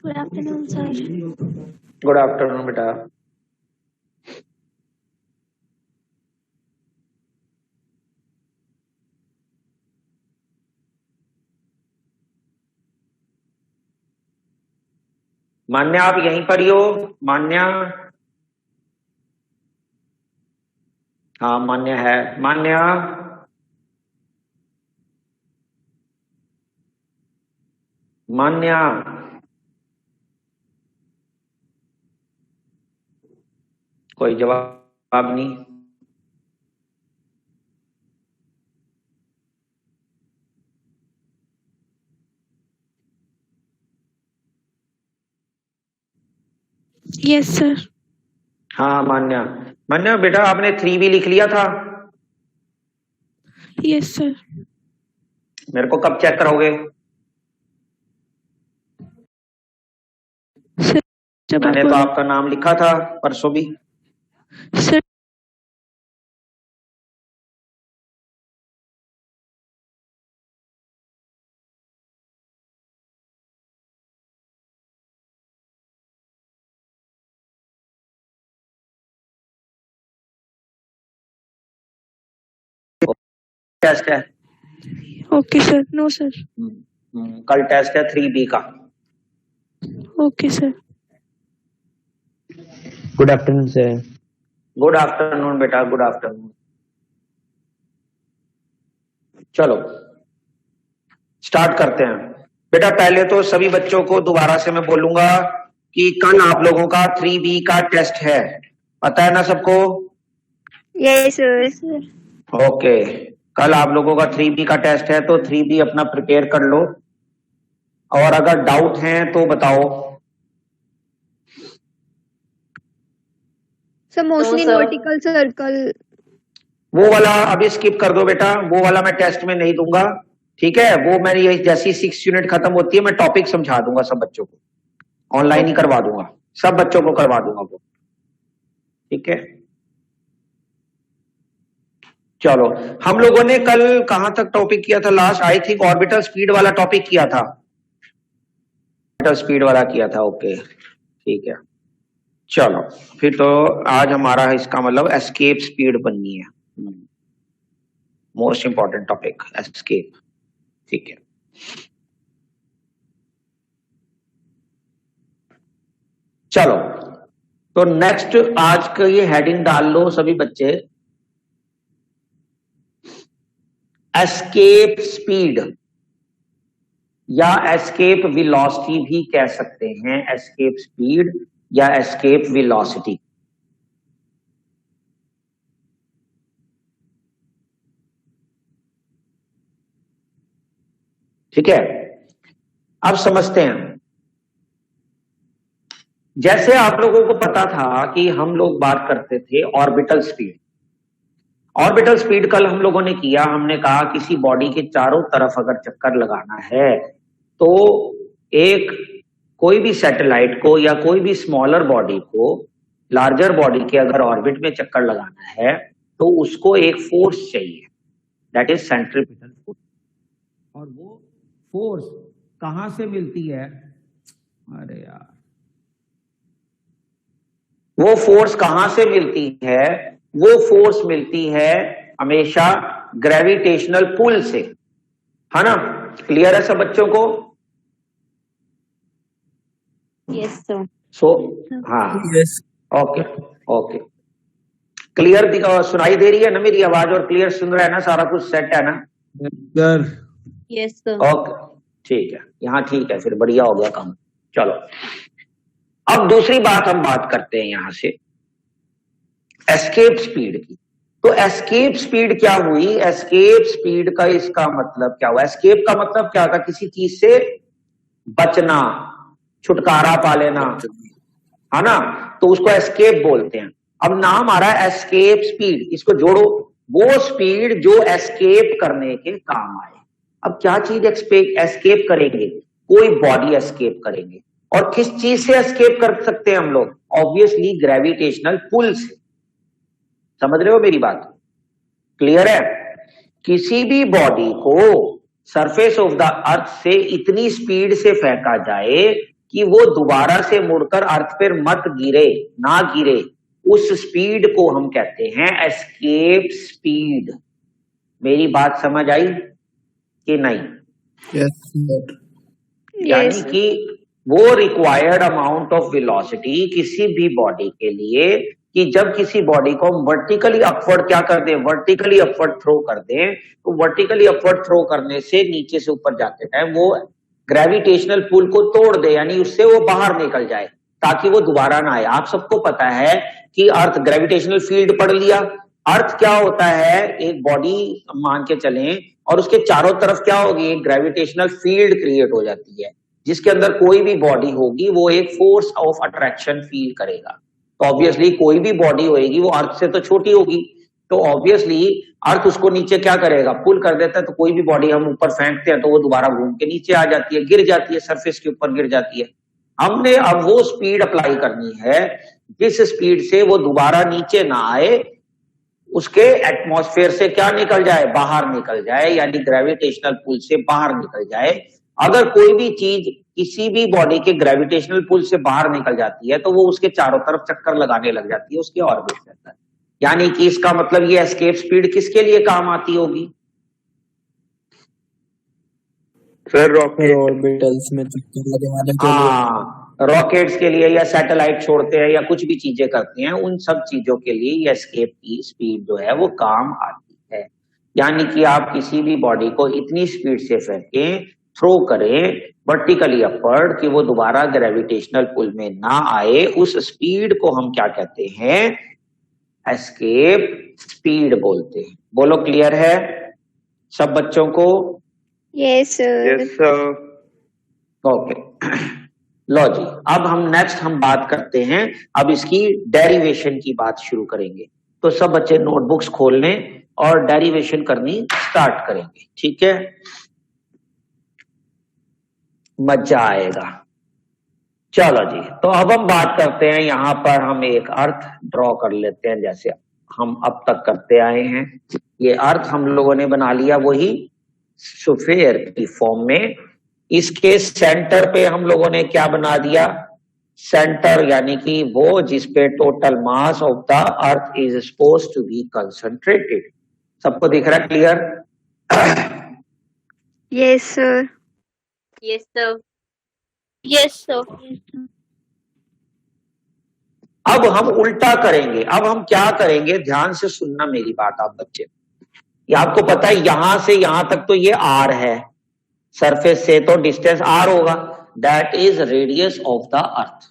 Good afternoon sir. Good afternoon बेटा। मान्या आप यहीं पर ही हो? मान्या, हाँ मान्या है। मान्या, मान्या, कोई जवाब नहीं। Yes sir. हाँ मान्या, मान्या बेटा आपने 3B लिख लिया था? Yes sir. मेरे को कब चेक करोगे? सर जब मैंने तो आपका नाम लिखा था परसों भी। सर टेस्ट है। Okay sir. No sir. कल टेस्ट है 3B का। Okay sir. Good afternoon sir. Good afternoon बेटा, गुड आफ्टरनून। चलो स्टार्ट करते हैं बेटा। पहले तो सभी बच्चों को दोबारा से मैं बोलूंगा कि कल आप लोगों का 3B का टेस्ट है, पता है ना सबको? Yes sir. ओके, कल आप लोगों का 3B का टेस्ट है, तो 3B अपना प्रिपेयर कर लो, और अगर डाउट है तो बताओ। सर मोस्टली वर्टिकल सर्कल, वो वाला अभी स्किप कर दो बेटा, वो वाला मैं टेस्ट में नहीं दूंगा, ठीक है? वो मैं ये जैसी 6 यूनिट खत्म होती है मैं टॉपिक समझा दूंगा सब बच्चों को, ऑनलाइन ही करवा दूंगा, सब बच्चों को करवा दूंगा वो, ठीक है? चलो, हम लोगों ने कल कहां तक टॉपिक किया था last? I think orbital speed वाला टॉपिक किया था, ऑर्बिटल स्पीड वाला किया था। ओके ठीक है, चलो फिर तो आज हमारा इसका मतलब एस्केप स्पीड बननी है, मोस्ट इंपॉर्टेंट टॉपिक एस्केप, ठीक है? चलो तो नेक्स्ट आज का ये हेडिंग डाल लो सभी बच्चे, एस्केप स्पीड या एस्केप वेलोसिटी भी कह सकते हैं, एस्केप स्पीड या एस्केप वेलोसिटी। ठीक है, अब समझते हैं। जैसे आप लोगों को पता था कि हम लोग बात करते थे ऑर्बिटल स्पीड। ऑर्बिटल स्पीड कल हम लोगों ने किया, हमने कहा किसी बॉडी के चारों तरफ अगर चक्कर लगाना है तो एक कोई भी सैटेलाइट को या कोई भी स्मॉलर बॉडी को लार्जर बॉडी के अगर ऑर्बिट में चक्कर लगाना है तो उसको एक फोर्स चाहिए, दैट इज सेंट्रीपिटल फोर्स। और वो फोर्स कहां से मिलती है? अरे यार, वो फोर्स कहां से मिलती है? वो फोर्स मिलती है हमेशा ग्रेविटेशनल पुल से, है ना? क्लियर है सब बच्चों को? Yes sir. सो हाँ, यस, ओके ओके, क्लियर सुनाई दे रही है ना मेरी आवाज, और क्लियर सुन रहा है ना? सारा कुछ सेट है ना? Yes sir. ओके ठीक है, यहाँ ठीक है, फिर बढ़िया हो गया काम। चलो अब दूसरी बात हम बात करते हैं यहां से एस्केप स्पीड की। तो एस्केप स्पीड क्या हुई? एस्केप स्पीड का इसका मतलब क्या हुआ? एस्केप का मतलब क्या होगा? किसी चीज से बचना, छुटकारा पा लेना, है ना? तो उसको एस्केप बोलते हैं। अब नाम आ रहा है एस्केप स्पीड, इसको जोड़ो, वो स्पीड जो एस्केप करने के काम आए। अब क्या चीज एस्केप करेंगे? कोई बॉडी एस्केप करेंगे, और किस चीज से एस्केप कर सकते हैं हम लोग? ऑब्वियसली ग्रेविटेशनल पुल से। समझ रहे हो मेरी बात? क्लियर है? किसी भी बॉडी को सरफेस ऑफ द अर्थ से इतनी स्पीड से फेंका जाए कि वो दोबारा से मुड़कर अर्थ पर मत गिरे, ना गिरे, उस स्पीड को हम कहते हैं एस्केप स्पीड। मेरी बात समझ आई कि नहीं? Yes, sir. यानी कि वो रिक्वायर्ड अमाउंट ऑफ वेलोसिटी किसी भी बॉडी के लिए, कि जब किसी बॉडी को हम वर्टिकली अपवर्ड क्या कर दें, वर्टिकली अपवर्ड थ्रो कर दें, तो वर्टिकली अपवर्ड थ्रो करने से नीचे से ऊपर जाते टाइम वो ग्रेविटेशनल पुल को तोड़ दे, यानी उससे वो बाहर निकल जाए ताकि वो दोबारा ना आए। आप सबको पता है कि अर्थ ग्रेविटेशनल फील्ड पढ़ लिया। अर्थ क्या होता है, एक बॉडी मान के चलें और उसके चारों तरफ क्या होगी, एक ग्रेविटेशनल फील्ड क्रिएट हो जाती है, जिसके अंदर कोई भी बॉडी होगी वो एक फोर्स ऑफ अट्रैक्शन फील करेगा। तो ऑब्वियसली कोई भी बॉडी होगी वो अर्थ से तो छोटी होगी, तो ऑब्वियसली अर्थ उसको नीचे क्या करेगा, पुल कर देता है। तो कोई भी बॉडी हम ऊपर फेंकते हैं तो वो दोबारा घूम के नीचे आ जाती है, गिर जाती है, सरफेस के ऊपर गिर जाती है। हमने अब वो स्पीड अप्लाई करनी है जिस स्पीड से वो दोबारा नीचे ना आए, उसके एटमॉस्फेयर से क्या निकल जाए, बाहर निकल जाए, यानी ग्रेविटेशनल पुल से बाहर निकल जाए। अगर कोई भी चीज किसी भी बॉडी के ग्रेविटेशनल पुल से बाहर निकल जाती है तो वो उसके चारों तरफ चक्कर लगाने लग जाती है, उसके ऑर्बिट के अंदर। यानी कि इसका मतलब ये एस्केप स्पीड किसके लिए काम आती होगी? सर रॉकेट ऑर्बिटल्स में चक्कर लगाने के लिए। हाँ, रॉकेट्स के लिए या सैटेलाइट छोड़ते हैं या कुछ भी चीजें करते हैं, उन सब चीजों के लिए ये एस्केप की स्पीड जो है वो काम आती है। यानी कि आप किसी भी बॉडी को इतनी स्पीड से फेंकें, थ्रो करें वर्टिकली अपवर्ड कि वो दोबारा ग्रेविटेशनल पुल में ना आए, उस स्पीड को हम क्या कहते हैं, एस्केप स्पीड बोलते हैं। बोलो, क्लियर है सब बच्चों को? Yes, sir. Yes, sir. Okay, लो जी, अब हम नेक्स्ट बात करते हैं, अब इसकी डेरिवेशन की बात शुरू करेंगे। तो सब बच्चे नोटबुक्स खोल लें और डेरिवेशन करनी स्टार्ट करेंगे, ठीक है? मजा आएगा। चलो जी, तो अब हम बात करते हैं, यहां पर हम एक अर्थ ड्रॉ कर लेते हैं जैसे हम अब तक करते आए हैं। ये अर्थ हम लोगों ने बना लिया वही स्फीयर की फॉर्म में। इसके सेंटर पे हम लोगों ने क्या बना दिया, सेंटर, यानी कि वो जिसपे total mass of the earth is suppose to be concentrated. सबको दिख रहा है? Clear? Yes, sir. Yes, sir. Yes, sir. अब हम उल्टा करेंगे। अब हम क्या करेंगे, ध्यान से सुनना मेरी बात आप बच्चे। ये आपको पता है यहां से यहां तक तो ये आर है, सरफेस से तो डिस्टेंस आर होगा, that is radius of the अर्थ।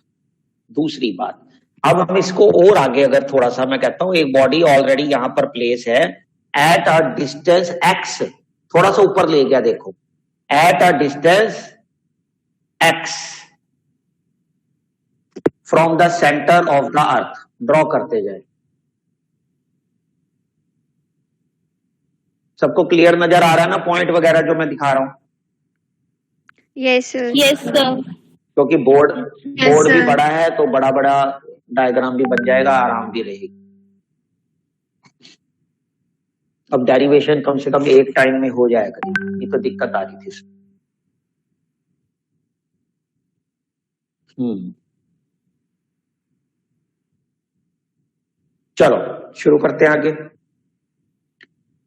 दूसरी बात, अब हम इसको और आगे अगर थोड़ा सा मैं कहता हूं, एक बॉडी ऑलरेडी यहां पर प्लेस है एट अ डिस्टेंस एक्स, थोड़ा सा ऊपर ले गया, देखो, eight a distance x from the centre of the earth. Draw करते जाए। सबको क्लियर नजर आ रहा है ना पॉइंट वगैरह जो मैं दिखा रहा हूं? Yes, sir. Yes, sir. क्योंकि बोर्ड Yes, भी sir. बड़ा है तो बड़ा बड़ा डायग्राम भी बन जाएगा, आराम भी रहेगी। अब डेरिवेशन कम से कम एक टाइम में हो जाएगा, ये तो दिक्कत आ रही थी इसमें। चलो शुरू करते हैं आगे।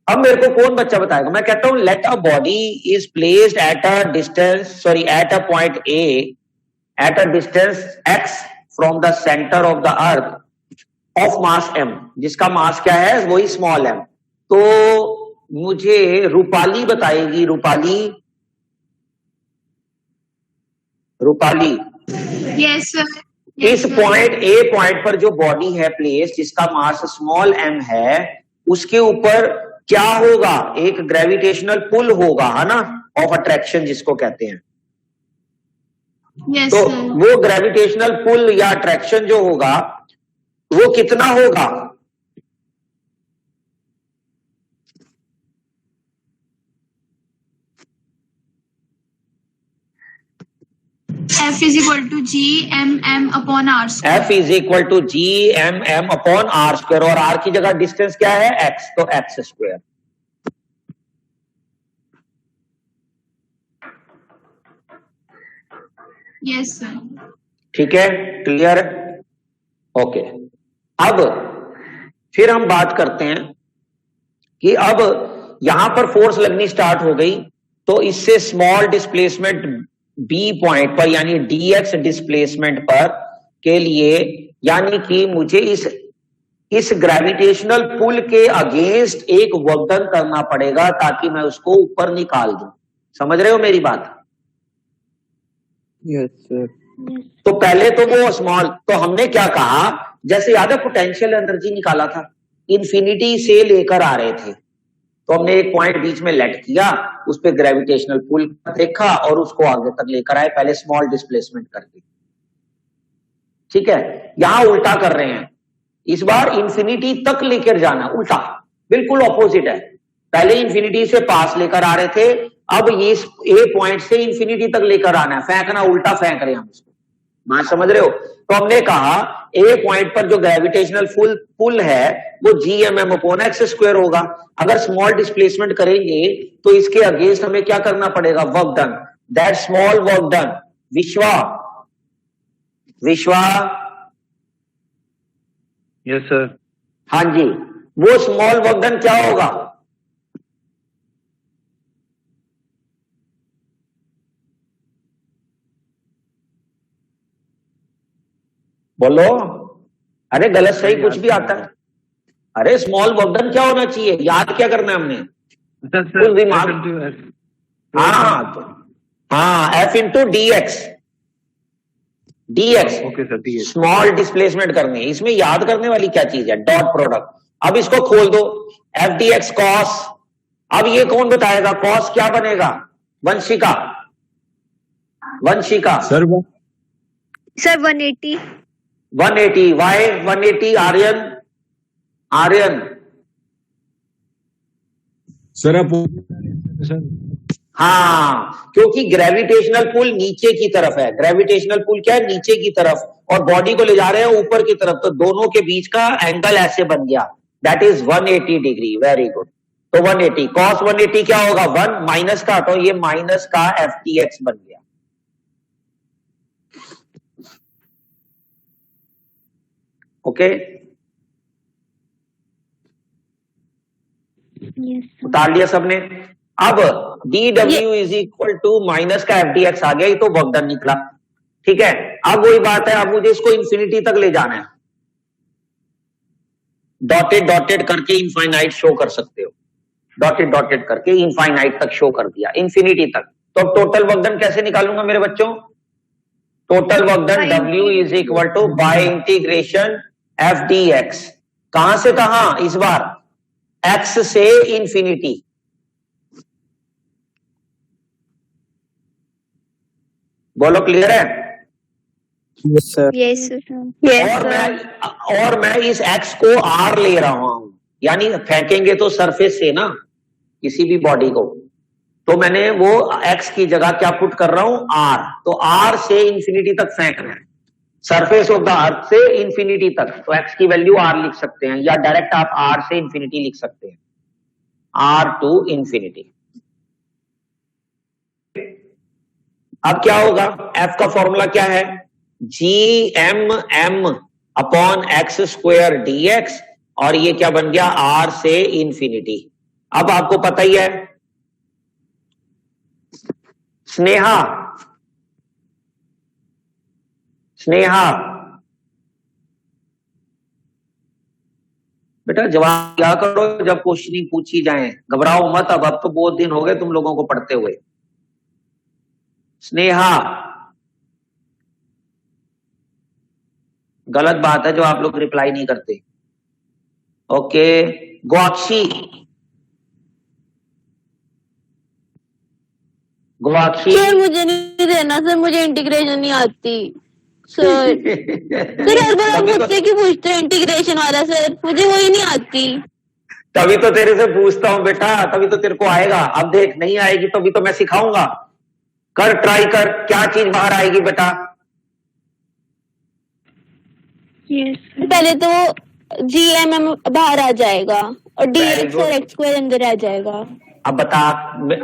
अब मेरे को कौन बच्चा बताएगा? मैं कहता हूं let a body is placed at a distance, sorry at a point A at a distance x from the centre of the earth of mass m, जिसका मास क्या है, वही स्मॉल m। तो मुझे रूपाली बताएगी, रूपाली Yes, sir. इस पॉइंट ए पॉइंट पर जो बॉडी है प्लेस, जिसका मास स्मॉल m है, उसके ऊपर क्या होगा, एक ग्रेविटेशनल पुल होगा, है ना, ऑफ अट्रैक्शन जिसको कहते हैं। Yes, तो sir. वो ग्रेविटेशनल पुल या अट्रैक्शन जो होगा वो कितना होगा? F is equal to G M M upon R square. F is equal to G M M upon R square, और आर की जगह डिस्टेंस क्या है, x, तो x स्क्वायर। Yes, sir. ठीक है, क्लियर? ओके, अब फिर हम बात करते हैं कि अब यहां पर फोर्स लगनी स्टार्ट हो गई, तो इससे स्मॉल डिस्प्लेसमेंट बी पॉइंट पर यानी dx डिस्प्लेसमेंट पर के लिए, यानी कि मुझे इस ग्रेविटेशनल पुल के अगेंस्ट एक वर्क डन करना पड़ेगा ताकि मैं उसको ऊपर निकाल दूं। समझ रहे हो मेरी बात? Yes sir. तो पहले तो वो स्मॉल, तो हमने क्या कहा, जैसे याद है पोटेंशियल एनर्जी निकाला था, इंफिनिटी से लेकर आ रहे थे, तो हमने एक पॉइंट बीच में लेट किया, उस पे ग्रेविटेशनल पुल देखा और उसको आगे तक लेकर आए, पहले स्मॉल डिस्प्लेसमेंट करके। ठीक है, यहां उल्टा कर रहे हैं, इस बार इंफिनिटी तक लेकर जाना, उल्टा बिल्कुल ऑपोजिट है। पहले इंफिनिटी से पास लेकर आ रहे थे, अब ये ए पॉइंट से इंफिनिटी तक लेकर आना है, फेंकना, उल्टा फेंक रहे हैं हम उसको। बात समझ रहे हो? तो हमने कहा ए पॉइंट पर जो ग्रेविटेशनल पुल है वो gmm/x² होगा। अगर स्मॉल डिस्प्लेसमेंट करेंगे तो इसके अगेंस्ट हमें क्या करना पड़ेगा, work done, that small work done. विश्वा यस सर। हाँ जी, वो स्मॉल वर्क डन क्या होगा? बोलो, अरे गलत सही कुछ भी आता है। अरे स्मॉल वर्क डन क्या होना चाहिए, याद क्या करना है हमने? कुछ दिमाग, हाँ F into dx। Okay sir, ठीक है। स्मॉल डिस्प्लेसमेंट करने, इसमें याद करने वाली क्या चीज है, डॉट प्रोडक्ट। अब इसको खोल दो, एफ डी एक्स कॉस। अब ये कौन बताएगा कॉस क्या बनेगा? Vanshika sir 180। 180 why 180 Aryan sir आप हाँ, क्योंकि ग्रेविटेशनल पुल नीचे की तरफ है, ग्रेविटेशनल पुल क्या है, नीचे की तरफ, और बॉडी को ले जा रहे हैं ऊपर की तरफ, तो दोनों के बीच का एंगल ऐसे बन गया, that is 180 degree. Very good. तो 180 कॉस 180 क्या होगा, 1 माइनस का, तो ये माइनस का FTX बन गया। ओके, उतार लिया सबने। अब DW is equal to minus का FDX आ गया, ये तो वर्क डन निकला। ठीक है, अब वही बात है, अब मुझे इसको इंफिनिटी तक ले जाना है, डॉटेड करके इनफाइनाइट शो कर सकते हो, डॉटेड करके इनफाइनाइट तक शो कर दिया, इंफिनिटी तक। तो अब टोटल वर्क डन कैसे निकालूंगा मेरे बच्चों? Total work done W is equal to by integration FDX। कहां से कहां इस बार? X से इंफिनिटी। बोलो, क्लियर है? Yes sir. यस और मैं इस x को r ले रहा हूं, यानी फेंकेंगे तो सरफेस से ना किसी भी बॉडी को, तो मैंने वो x की जगह क्या पुट कर रहा हूं, r। तो r से इंफिनिटी तक फेंक रहे हैं, सरफेस ऑफ द अर्थ से इंफिनिटी तक, तो x की वैल्यू r लिख सकते हैं, या डायरेक्ट आप r से इंफिनिटी लिख सकते हैं, r टू इंफिनिटी। अब क्या होगा, f का फॉर्मूला क्या है, gmm/x² dx, और ये क्या बन गया, r से इंफिनिटी। अब आपको पता ही है, स्नेहा बेटा जवाब क्या करो जब क्वेश्चनिंग पूछी जाए, घबराओ मत। अब तो बहुत दिन हो गए तुम लोगों को पढ़ते हुए। स्नेहा, गलत बात है जो आप लोग रिप्लाई नहीं करते। ओके, गवाक्षी सर मुझे नहीं देना सर, मुझे इंटीग्रेशन नहीं आती सर। सर हर बार आप मुझसे क्यों पूछते हैं इंटीग्रेशन वाला, सर मुझे वही नहीं आती। तभी तो तेरे से पूछता हूं बेटा, तभी तो तेरे को आएगा। अब देख, नहीं आएगी तो भी तो मैं सिखाऊंगा, कर, ट्राई कर, क्या चीज बाहर आएगी बेटा? पहले तो GMM बाहर आ जाएगा और DX और x² अंदर आ जाएगा। अब बता,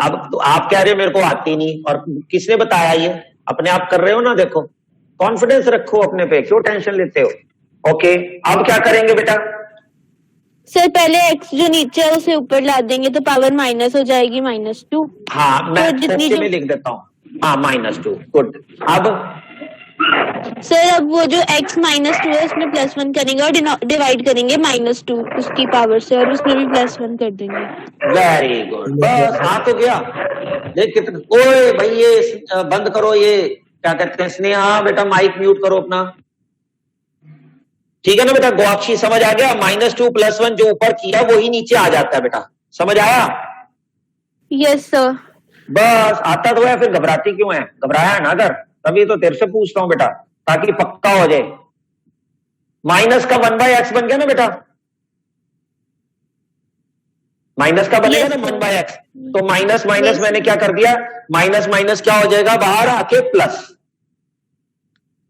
अब तो आप कह रहे हो मेरे को आती नहीं, और किसने बताया ये? अपने आप कर रहे हो ना, देखो कॉन्फिडेंस रखो अपने पे, क्यों टेंशन लेते हो। ओके, अब क्या करेंगे बेटा? सर पहले x जो नीचे है उसे ऊपर ला देंगे तो पावर माइनस हो जाएगी -2। हाँ मैं तो जितनी ओके जो में लिख देता हूँ, हाँ -2, गुड। अब सर अब वो जो x -2 है उसमें +1 करेंगे और डिवाइड करेंगे -2 उसकी पावर से और उसमें भी +1 कर देंगे। वेरी गुड, बस आ तो गया। देख कितना, ओए भाई ये बंद करो, ये क्या कहते हैं स्नेहा, बेटा माइक म्यूट करो अपना। ठीक है ना बेटा, गवाक्षी समझ आ गया? -2 +1 जो ऊपर किया वही नीचे आ जाता है बेटा, समझ आया? Yes sir. बस आता तो है, फिर घबराती क्यों है? घबराया है ना अगर, तभी तो तेरे से पूछता हूं बेटा, ताकि पक्का हो जाए। माइनस का 1/x बन गया ना बेटा, माइनस का बनेगा ना 1/x, तो माइनस माइनस मैंने क्या कर दिया, माइनस माइनस क्या हो जाएगा बाहर आके प्लस।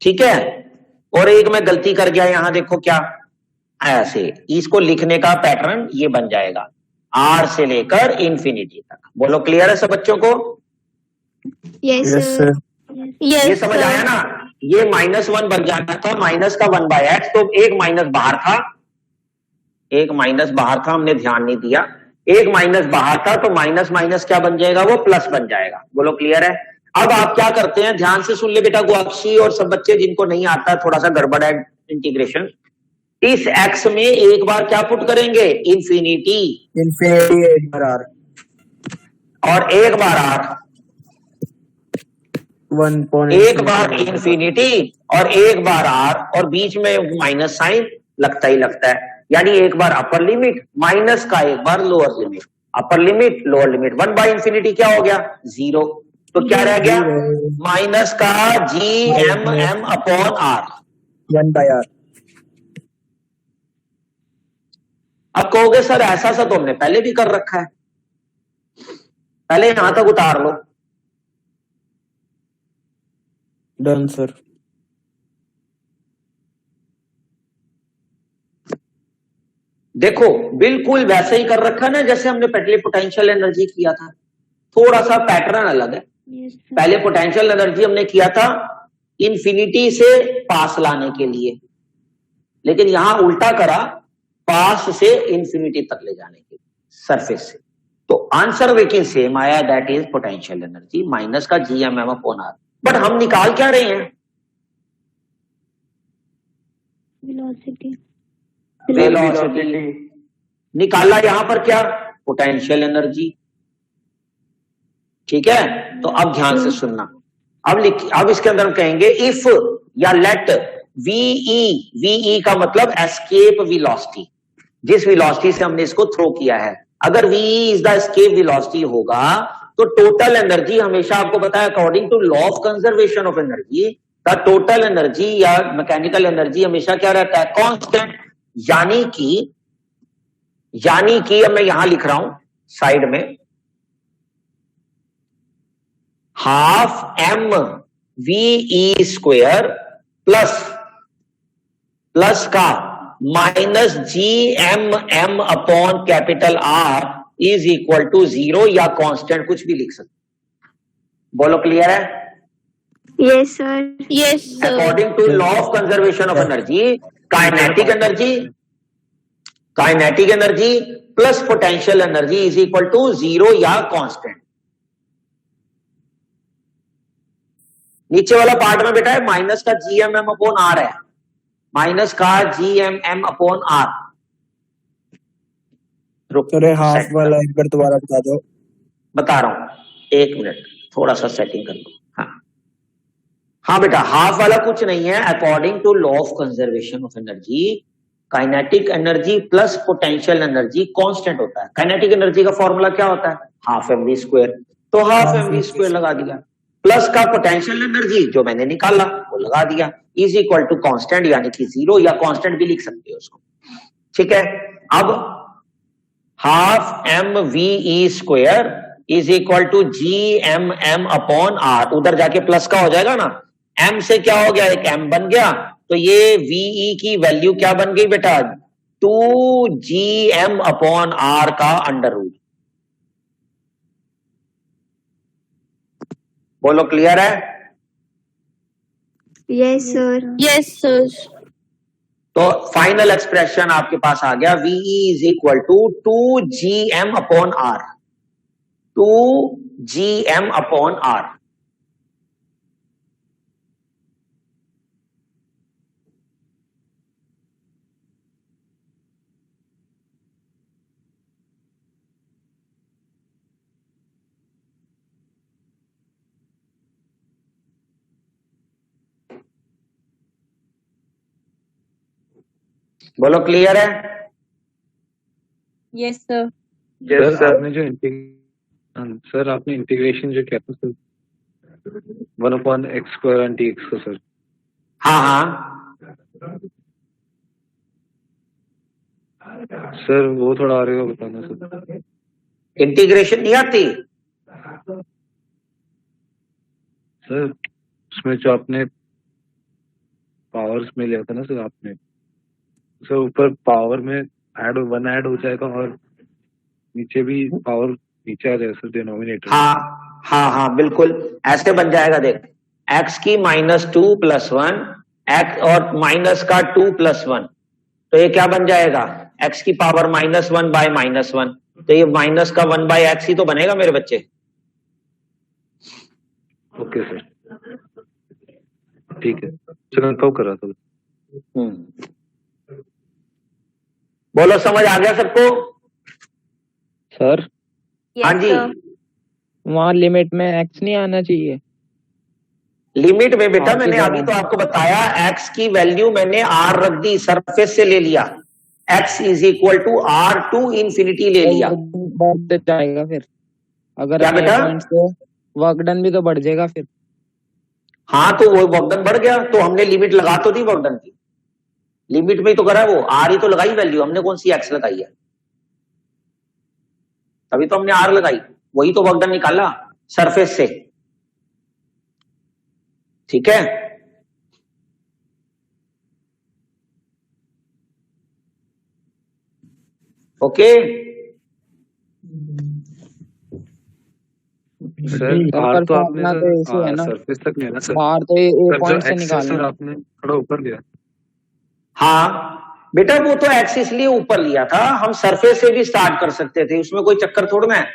ठीक है, और एक मैं गलती कर गया यहां, देखो क्या, ऐसे इसको लिखने का पैटर्न ये बन जाएगा r से लेकर इंफिनिटी तक। बोलो क्लियर है सब बच्चों को? Yes, yes sir. सर। ये समझ आया ना? ये -1 बन जाता था, माइनस का 1/x, तो एक माइनस बाहर था, एक माइनस बाहर था, हमने ध्यान नहीं दिया, एक माइनस बाहर था, तो माइनस माइनस क्या बन जाएगा, वो प्लस बन जाएगा। बोलो क्लियर है? अब आप क्या करते हैं, ध्यान से सुन ले बेटा गुआक्षी और सब बच्चे जिनको नहीं आता, थोड़ा सा गड़बड़ है इंटीग्रेशन। इस x में एक बार क्या पुट करेंगे, इंफिनिटी, इन्फिनिटी एक बार आर, और एक बार r, 1 एक बार इंफिनिटी और एक बार r, और बीच में माइनस साइन लगता ही लगता है, यानी एक बार अपर लिमिट माइनस का, एक बार lower limit, upper limit lower limit. 1/∞ क्या हो गया, 0, तो क्या रह गया, माइनस का GMM अपॉन r। 1/r। अब कहोगे सर ऐसा सा तो हमने पहले भी कर रखा है, पहले यहां तक उतार लो। Done sir. देखो बिल्कुल वैसे ही कर रखा है ना जैसे हमने पहले पोटेंशियल एनर्जी किया था, थोड़ा सा पैटर्न अलग है। पहले पोटेंशियल एनर्जी हमने किया था इंफिनिटी से पास लाने के लिए, लेकिन यहां उल्टा करा, पास से इंफिनिटी तक ले जाने के लिए सरफेस से। तो आंसर लेकिन सेम आया, that is potential energy minus का GMM अपॉन r। बट हम निकाल क्या रहे हैं, वेलोसिटी निकाला, यहां पर क्या, पोटेंशियल एनर्जी। ठीक है, तो अब ध्यान से सुनना, अब इसके अंदर हम कहेंगे इफ या लेट VE का मतलब एस्केप वेलोसिटी, जिस वेलोसिटी से हमने इसको थ्रो किया है, अगर VE is the escape velocity होगा तो टोटल एनर्जी हमेशा आपको पता है according to law of conservation of energy, the total energy या मैकेनिकल एनर्जी हमेशा क्या रहता है, कांस्टेंट। यानी कि अब मैं यहां लिख रहा हूं साइड में, ½ प्लस का -GMM upon capital R is equal to 0 या कांस्टेंट कुछ भी लिख सकते। बोलो क्लियर है? Yes, sir. Yes sir. According to law of conservation of energy, kinetic energy plus potential energy is equal to 0 या कांस्टेंट। नीचे वाला पार्ट में बेटा है माइनस का GMM अपॉन R है, माइनस का GMM अपॉन R। अरे हाफ वाला एक बार दोबारा बता दो। बता रहा हूं, एक मिनट थोड़ा सा सेटिंग कर लो। हाँ बेटा, हाफ वाला कुछ नहीं है, according to law of conservation of energy kinetic energy plus potential energy constant होता है। काइनेटिक एनर्जी का फॉर्मूला क्या होता है, ½ mv², तो ½ mv² लगा दिया, प्लस का पोटेंशियल एनर्जी जो मैंने निकाला वो लगा दिया, इज इक्वल टू कांस्टेंट यानी कि 0 या कांस्टेंट भी लिख सकते हो उसको। ठीक है, अब ½ mve² is equal to GMM upon R, उधर जाके प्लस का हो जाएगा ना, M से क्या हो गया, एक M बन गया, तो ये VE की वैल्यू क्या बन गई बेटा, 2GM अपॉन R का अंडर रूट। बोलो क्लियर है? Yes, sir. Yes, sir. तो फाइनल एक्सप्रेशन आपके पास आ गया, VE is equal to 2GM upon R, 2GM upon R. बोलो क्लियर है? Yes, sir. सर आपने जो सर आपने इंटीग्रेशन जो किया था सर 1/x² एंड dx का सर। हाँ हाँ सर वो थोड़ा आगे का बताना सर। इंटीग्रेशन नहीं आती सर उसमें जो आपने पावर्स में लिया था ना सर आपने, सर ऊपर पावर में वन ऐड हो जाएगा और नीचे भी पावर नीचे आ जाएगा सर डिनोमिनेटर। हाँ हाँ हाँ बिल्कुल ऐसे बन जाएगा। देख x की -2 + 1 x और माइनस का 2 + 1, तो ये क्या बन जाएगा, x की पावर -1 बाय -1, तो ये माइनस का 1 बाय x ही तो बनेगा मेरे बच्चे। ओके सर ठीक है, चलो तो करा था। बोलो समझ आ गया सबको? सर हाँ जी, वहाँ लिमिट में x नहीं आना चाहिए। लिमिट में बेटा आपकी मैंने जगह। अभी तो आपको बताया, x की वैल्यू मैंने r रख दी, सरफेस से ले लिया, x is equal to R to infinity ले लिया। बढ़ जाएगा फिर, अगर क्या हम बेटा? एक पॉइंट से वर्क डन भी तो बढ़ जाएगा फिर। हाँ तो वो वर्कडन बढ़ गया, तो हमने लिमिट लगा तो दी वर्कडन की, लिमिट में ही तो करा, वो R ही तो लगाई वैल्यू, हमने कौन सी x लगाई है, तभी तो हमने R लगाई, वही तो वर्कडन निकाला सरफेस से। ठीक है, ओके। सर पर तो आपने फार्मूला तो ऐसे है ना, सरफेस तक लिया ना सर। बाहर तो ये सर, पॉइंट जो से x है, निकालना। सर आपने थोड़ा ऊपर लिया। हाँ बेटा वो तो x इसलिए ऊपर लिया था, हम सरफेस से भी स्टार्ट कर सकते थे, उसमें कोई चक्कर थोड़ा है,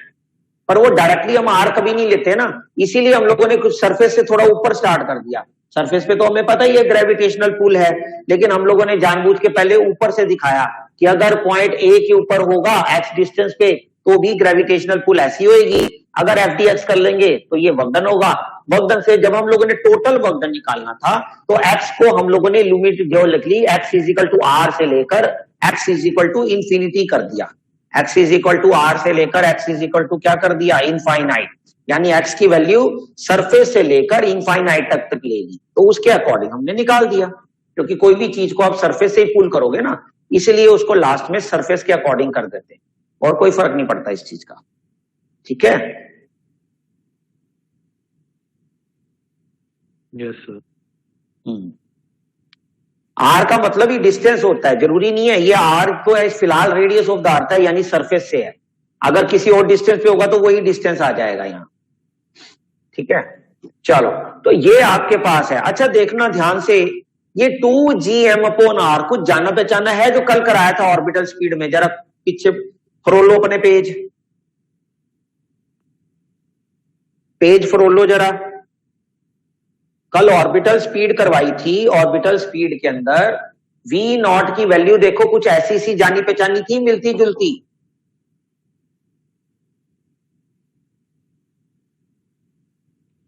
पर वो डायरेक्टली हम R कभी नहीं लेते ना, इसीलिए हम लोगों ने कुछ सरफेस से थोड़ा ऊपर स्टार्ट कर दिया। सरफेस पे तो हमें पता ही है ग्रेविटेशनल पुल है, लेकिन हम लोगों ने जानबूझ के पहले ऊपर से दिखाया कि अगर पॉइंट A के ऊपर होगा x डिस्टेंस पे तो भी ग्रेविटेशनल पुल ऐसी होगी, अगर FDX कर लेंगे तो ये वर्कडन होगा। वर्कडन से जब हम लोगों ने टोटल वर्कडन निकालना था तो x को हम लोगों ने लिमिट जो लिख ली, x is equal to R से लेकर x is equal to infinity कर दिया, x is equal to R से लेकर x इज इक्वल टू क्या कर दिया, इनफाइनाइट, यानी x की वैल्यू सरफेस से लेकर इनफाइनाइट तक ले ली, तो उसके अकॉर्डिंग हमने निकाल दिया, क्योंकि कोई भी चीज को आप सरफेस से ही पुल करोगे ना, इसलिए उसको लास्ट में सरफेस के अकॉर्डिंग कर देते हैं, और कोई फर्क नहीं पड़ता इस चीज का। ठीक है, यस सर। आर का मतलब ही डिस्टेंस होता है, जरूरी नहीं है ये आर तो है फिलहाल रेडियस ऑफ द अर्थ है, यानी सरफेस से है, अगर किसी और डिस्टेंस पे होगा तो वही डिस्टेंस आ जाएगा यहां। ठीक है, चलो तो ये आपके पास है। अच्छा देखना ध्यान से, ये 2GM/r कुछ जाना पहचाना है जो कल कराया था ऑर्बिटल स्पीड में, जरा पीछे फरोलो अपने पेज फरोलो जरा, कल ऑर्बिटल स्पीड करवाई थी, ऑर्बिटल स्पीड के अंदर V0 की वैल्यू देखो कुछ ऐसी सी जानी पहचानी थी, मिलती जुलती।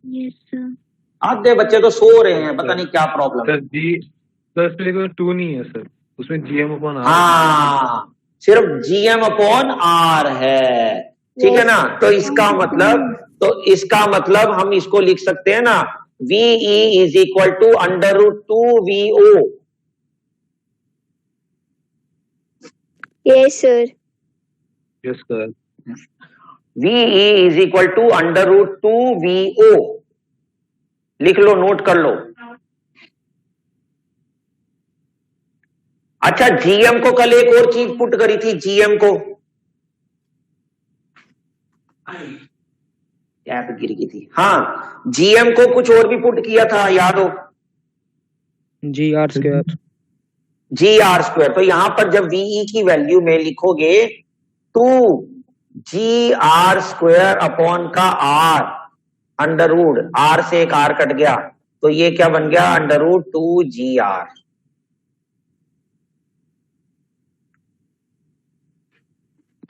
Yes, sir. आधे बच्चे तो सो रहे हैं, पता नहीं क्या प्रॉब्लम है। सर जी सर इसमें 2 नहीं है सर, उसमें GM/r। हाँ सिर्फ GM/r है, ठीक है ना, तो इसका मतलब हम इसको लिख सकते हैं ना, VE is equal to √2VO। Yes, sir. Yes sir. VE is equal to √2VO, लिख लो, नोट कर लो। अच्छा GM को कल एक और चीज पुट करी थी, GM को टैप गिर गई थी, हाँ GM को कुछ और भी पुट किया था, याद हो, GR²। GR²। तो यहां पर जब VE की वैल्यू में लिखोगे 2GR² अपॉन का R, अंडरवुड R से एक R कट गया, तो ये क्या बन गया, अंडरवुड 2GR।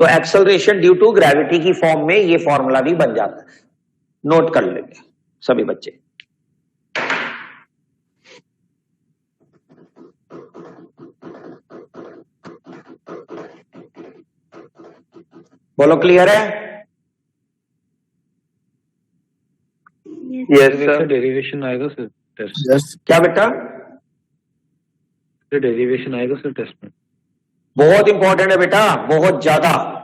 तो एक्सेलरेशन ड्यू टू ग्रेविटी की फॉर्म में ये फॉर्मूला भी बन जाता है, नोट कर लेंगे सभी बच्चे। बोलो क्लियर है? Yes sir. डेरिवेशन आएगा सर टेस्ट। यस। क्या बेटा? डेरिवेशन आएगा सर टेस्ट में। बहुत इंपॉर्टेंट है बेटा, बहुत ज्यादा।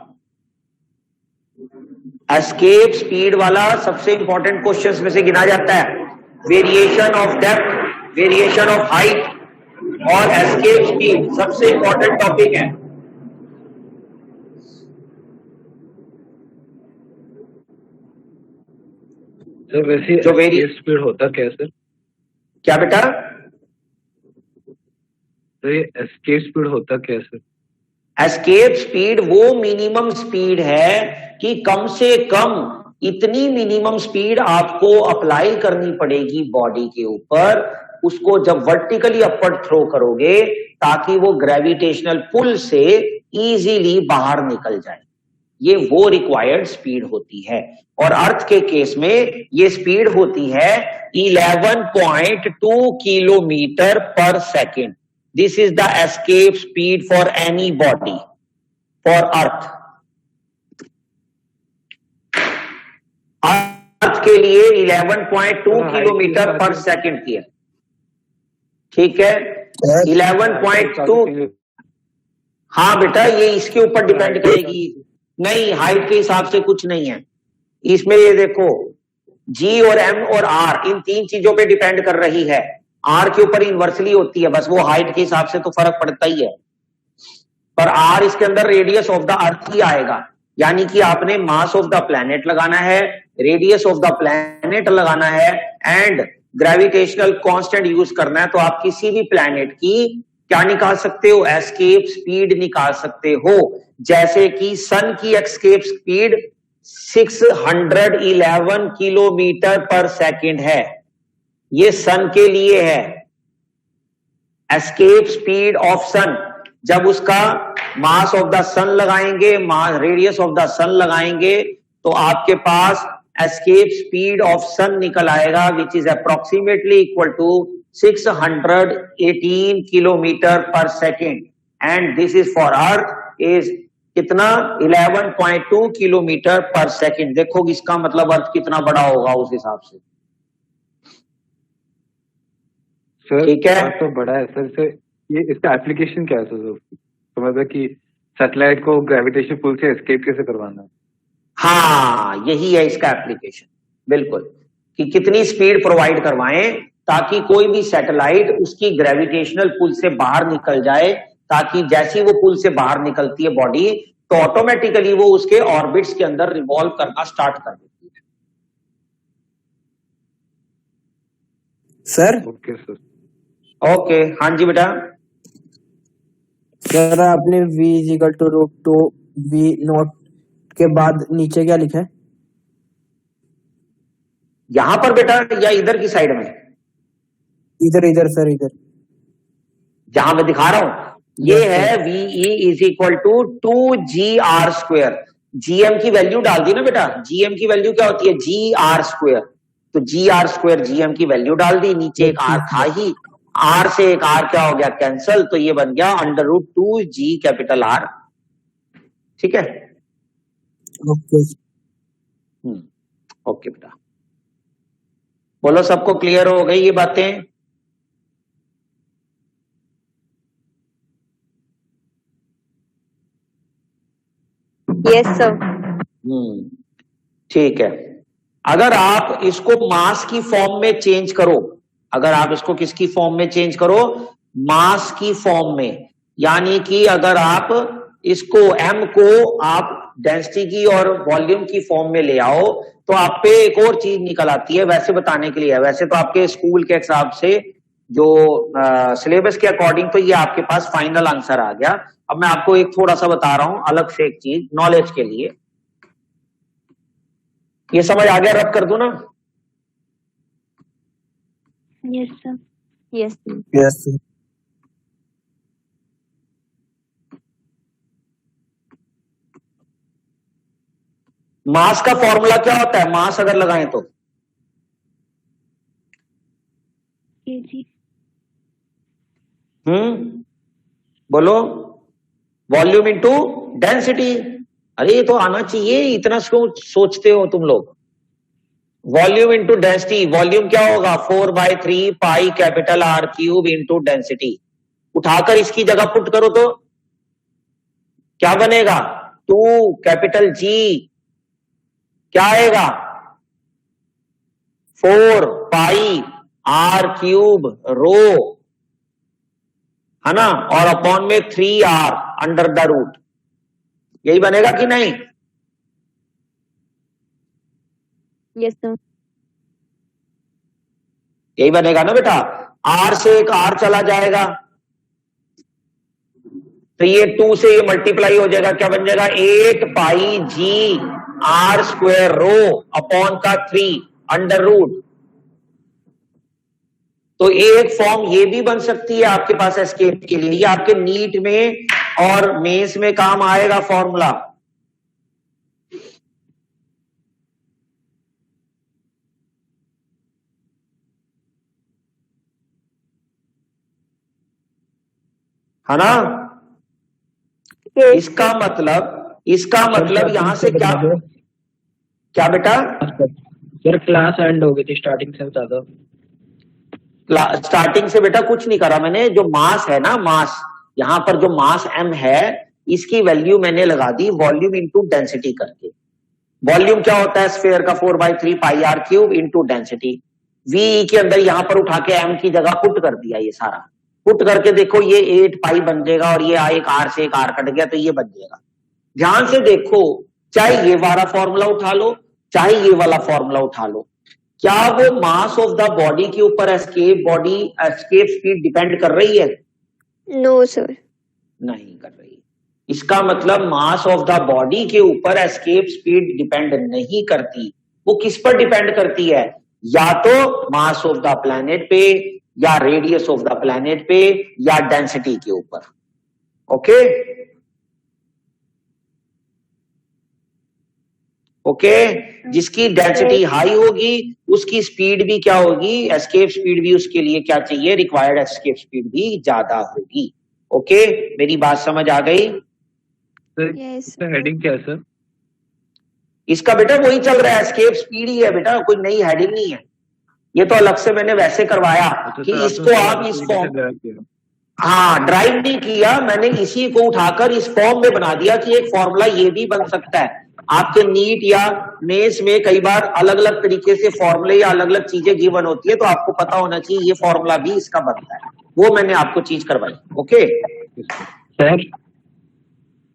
एस्केप स्पीड वाला सबसे इंपॉर्टेंट क्वेश्चंस में से गिना जाता है। Variation of depth, variation of height और एस्केप स्पीड सबसे इंपॉर्टेंट टॉपिक है। सर वैसे जो एस्केप स्पीड होता क्या है सर? क्या बेटा? तो ये एस्केप स्पीड होता क्या है सर? एस्केप स्पीड वो मिनिमम स्पीड है कि कम से कम इतनी मिनिमम स्पीड आपको अप्लाई करनी पड़ेगी बॉडी के ऊपर, उसको जब वर्टिकली अपवर्ड थ्रो करोगे, ताकि वो ग्रेविटेशनल पुल से इजीली बाहर निकल जाए। ये वो रिक्वायर्ड स्पीड होती है। और अर्थ के केस में ये स्पीड होती है 11.2 kilometre per second. This is the escape speed for any body, for Earth. अर्थ के लिए 11.2 किलोमीटर पर सेकंड की है, ठीक है? 11.2। हाँ बेटा, ये इसके ऊपर डिपेंड करेगी। नहीं, हाइट के हिसाब से कुछ नहीं है इसमें। ये देखो, G और M और R इन तीन चीजों पे डिपेंड कर रही है। R के ऊपर इनवर्सली होती है, बस वो हाइट के हिसाब से तो फर्क पड़ता ही है, पर R इसके अंदर रेडियस ऑफ द अर्थ ही आएगा। यानी कि आपने मास ऑफ द प्लैनेट लगाना है, रेडियस ऑफ द प्लैनेट लगाना है एंड ग्रेविटेशनल कांस्टेंट यूज करना है, तो आप किसी भी प्लैनेट की क्या निकाल सकते हो, एस्केप स्पीड निकाल सकते हो। जैसे कि सन की escape speed 611 kilometre per second है, ये सन के लिए है। एस्केप स्पीड ऑफ सन, जब उसका मास ऑफ द सन लगाएंगे, रेडियस ऑफ द सन लगाएंगे, तो आपके पास एस्केप स्पीड ऑफ सन निकल आएगा, which is approximately equal to 618 kilometre per second. And this is for earth is कितना, 11.2 किलोमीटर पर सेकेंड। देखो इसका मतलब अर्थ कितना बड़ा होगा उस हिसाब से, सर। ठीक है? तो बड़ा है सर। ये इसका एप्लीकेशन क्या है सर? समझ कि सैटेलाइट को ग्रेविटेशन पुल से एस्केप कैसे करवाना है? हाँ, यही है इसका एप्लीकेशन, बिल्कुल, कि कितनी स्पीड प्रोवाइड करवाएं ताकि कोई भी सैटेलाइट उसकी ग्रेविटेशनल पुल से बाहर निकल जाए, ताकि जैसी वो पुल से बाहर निकलती है बॉडी, तो ऑटोमेटिकली वो उसके ऑर्बिट्स के अंदर रिवॉल्व करना स्टार्ट कर देती है। सर। Okay sir. ओके, हाँ जी बेटा। सर आपने V = √2V0 के बाद नीचे क्या लिखा है? यहां पर बेटा या इधर की साइड में? इधर सर, इधर जहां मैं दिखा रहा हूं, ये है VE = 2GR²। GM की वैल्यू डाल दी ना बेटा, GM की वैल्यू क्या होती है, GR²। तो GR² GM की वैल्यू डाल दी, नीचे एक R था ही, R से एक R क्या हो गया, कैंसल, तो ये बन गया √2G∩R। ठीक है? ओके। ओके बेटा, बोलो सबको क्लियर हो गई ये बातें? Yes sir. ठीक है। अगर आप इसको मास की फॉर्म में चेंज करो, अगर आप इसको किसकी फॉर्म में चेंज करो, मास की फॉर्म में, यानी कि अगर आप इसको m को आप डेंसिटी की और वॉल्यूम की फॉर्म में ले आओ, तो आप पे एक और चीज निकल आती है, वैसे बताने के लिए है। वैसे तो आपके स्कूल के हिसाब से जो सिलेबस के अकॉर्डिंग तो ये आपके पास फाइनल आंसर आ गया। अब मैं आपको एक थोड़ा सा बता रहा हूं अलग से एक चीज नॉलेज के लिए। ये समझ आ गया? रब कर दूं ना? Yes, sir. यस यस मास का फॉर्मूला क्या होता है? मास अगर लगाएं तो kg. बोलो। Volume into density. अरे ये तो आना चाहिए, इतना सोचते हो तुम लोग। Volume into density. वॉल्यूम क्या होगा? 4/3 pi capital R cube into density. उठाकर इसकी जगह पुट करो तो क्या बनेगा? 2 कैपिटल जी क्या आएगा? 4 पाई आर क्यूब रो, है ना, और अपॉन में 3r अंडर द रूट। यही बनेगा कि नहीं? यस सर यही बनेगा ना बेटा। r से एक r चला जाएगा तो ये 2 से ये मल्टीप्लाई हो जाएगा। क्या बन जाएगा? 8 पाई जी आर स्क्वायर रो अपॉन का 3 अंडर रूट। तो एक फॉर्म ये भी बन सकती है आपके पास एस्केप के लिए। ये आपके नीट में और मेंस में काम आएगा फॉर्मूला। है ना? इसका मतलब यहां से क्या क्या बेटा? सर क्लास एंड हो गई थी, स्टार्टिंग से बता दो। स्टार्टिंग से बेटा कुछ नहीं करा मैंने। जो मास है ना, मास, यहां पर जो मास m है इसकी वैल्यू मैंने लगा दी वॉल्यूम इंटू डेंसिटी करके। वॉल्यूम क्या होता है? स्फीयर का 4/3 pi r cube into density. V के अंदर यहां पर उठा के m की जगह पुट कर दिया। ये सारा पुट करके देखो ये 8 पाई बन जाएगा और ये एक r से एक r कट गया तो ये बन जाएगा। ध्यान से देखो, चाहे ये वाला फॉर्मूला उठा लो चाहे ये वाला फॉर्मूला उठा लो, क्या वो मास ऑफ द बॉडी के ऊपर एस्केप स्पीड डिपेंड कर रही है? नो सर नहीं कर रही। इसका मतलब मास ऑफ द बॉडी के ऊपर एस्केप स्पीड डिपेंड नहीं करती। वो किस पर डिपेंड करती है? या तो मास ऑफ द प्लैनेट पे, या रेडियस ऑफ द प्लैनेट पे, या डेंसिटी के ऊपर। Okay okay. जिसकी डेंसिटी हाई होगी उसकी स्पीड भी क्या होगी? एस्केप स्पीड भी उसके लिए क्या चाहिए? रिक्वायर्ड एस्केप स्पीड भी ज्यादा होगी। ओके, मेरी बात समझ आ गई? यस हेडिंग क्या है सर? इसका बेटा वही चल रहा है, एस्केप स्पीड ही है बेटा, कोई नई हेडिंग नहीं है। ये तो अलग से मैंने वैसे करवाया कि इसको आप इस फॉर्म, हाँ ड्राइव नहीं किया मैंने, इसी को उठाकर इस फॉर्म में बना दिया कि एक फॉर्मूला ये भी बन सकता है। आपके नीट या मेंस में कई बार अलग अलग तरीके से फॉर्मूले या अलग अलग चीजें गिवन होती है, तो आपको पता होना चाहिए ये फॉर्मूला भी इसका बनता है। वो मैंने आपको चीज करवाई। ओके सर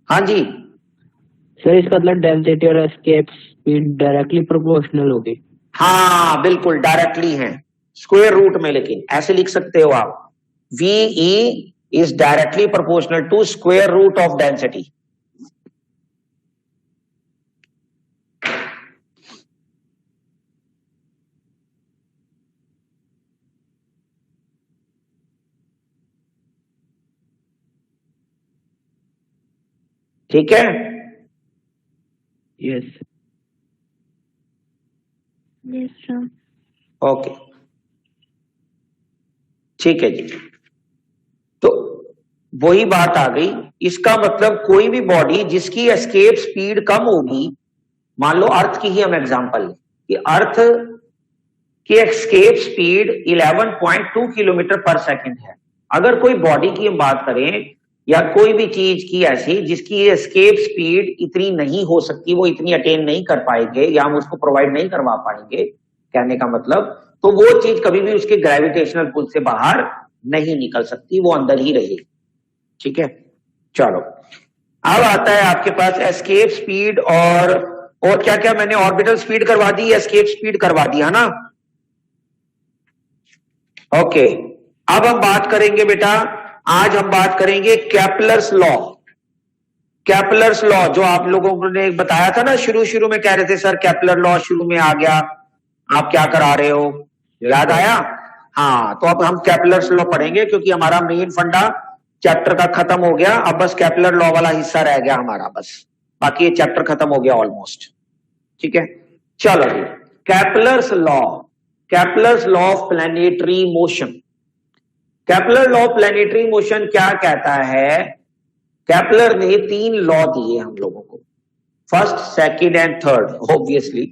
हाँ जी सर इसका मतलब डेंसिटी और एस्केप स्पीड डायरेक्टली प्रोपोर्शनल होगी। हाँ बिल्कुल डायरेक्टली है, स्क्वायर रूट में, लेकिन ऐसे लिख सकते हो आप, VE is directly proportional to square root of density। ठीक है? Yes Yes, sir. ओके ठीक है जी। तो वही बात आ गई। इसका मतलब कोई भी बॉडी जिसकी एस्केप स्पीड कम होगी, मान लो अर्थ की ही हम एग्जांपल लें कि अर्थ की एस्केप स्पीड 11.2 किलोमीटर पर सेकंड है। अगर कोई बॉडी की हम बात करें या कोई भी चीज की ऐसी जिसकी एस्केप स्पीड इतनी नहीं हो सकती, वो इतनी अटेन नहीं कर पाएंगे या हम उसको प्रोवाइड नहीं करवा पाएंगे, कहने का मतलब, तो वो चीज कभी भी उसके ग्रेविटेशनल पुल से बाहर नहीं निकल सकती, वो अंदर ही रहेगी। ठीक है, चलो अब आता है आपके पास एस्केप स्पीड और क्या क्या मैंने ऑर्बिटल स्पीड करवा दी, एस्केप स्पीड करवा दी है ना। ओके, अब हम बात करेंगे बेटा, आज हम बात करेंगे कैपलर्स लॉ। कैपलर्स लॉ जो आप लोगों ने बताया था ना, शुरू में कह रहे थे सर कैपलर लॉ शुरू में आ गया, आप क्या करा रहे हो, याद आया? हाँ, तो अब हम कैपलर्स लॉ पढ़ेंगे क्योंकि हमारा मेन फंडा चैप्टर का खत्म हो गया। अब बस कैपलर लॉ वाला हिस्सा रह गया हमारा, बस बाकी ये चैप्टर खत्म हो गया ऑलमोस्ट। ठीक है, चलो जी, Kepler's law, Kepler's law of planetary motion. Kepler law of planetary motion क्या कहता है? कैपलर ने 3 लॉ दिए हम लोगों को, first, second and third, obviously.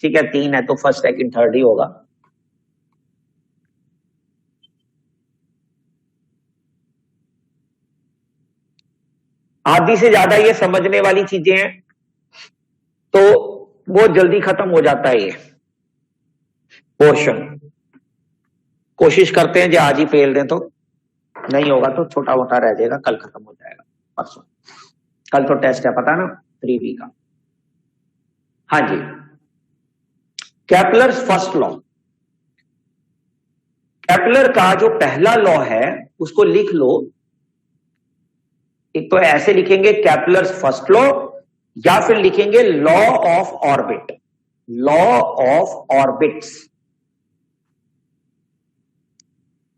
ठीक है, 3 है तो फर्स्ट, सेकंड, थर्ड ही होगा। आधी से ज्यादा ये समझने वाली चीजें हैं तो बहुत जल्दी खत्म हो जाता है ये पोर्शन। कोशिश करते हैं जो आज ही फेल दें, तो नहीं होगा तो छोटा मोटा रह जाएगा, कल खत्म हो जाएगा, परसों। कल तो टेस्ट है, पता ना, 3B का। हाँ जी, कैपलर्स फर्स्ट लॉ। कैपलर का जो पहला लॉ है उसको लिख लो। एक तो ऐसे लिखेंगे कैपलर्स फर्स्ट लॉ, या फिर लिखेंगे law of orbit, law of orbits.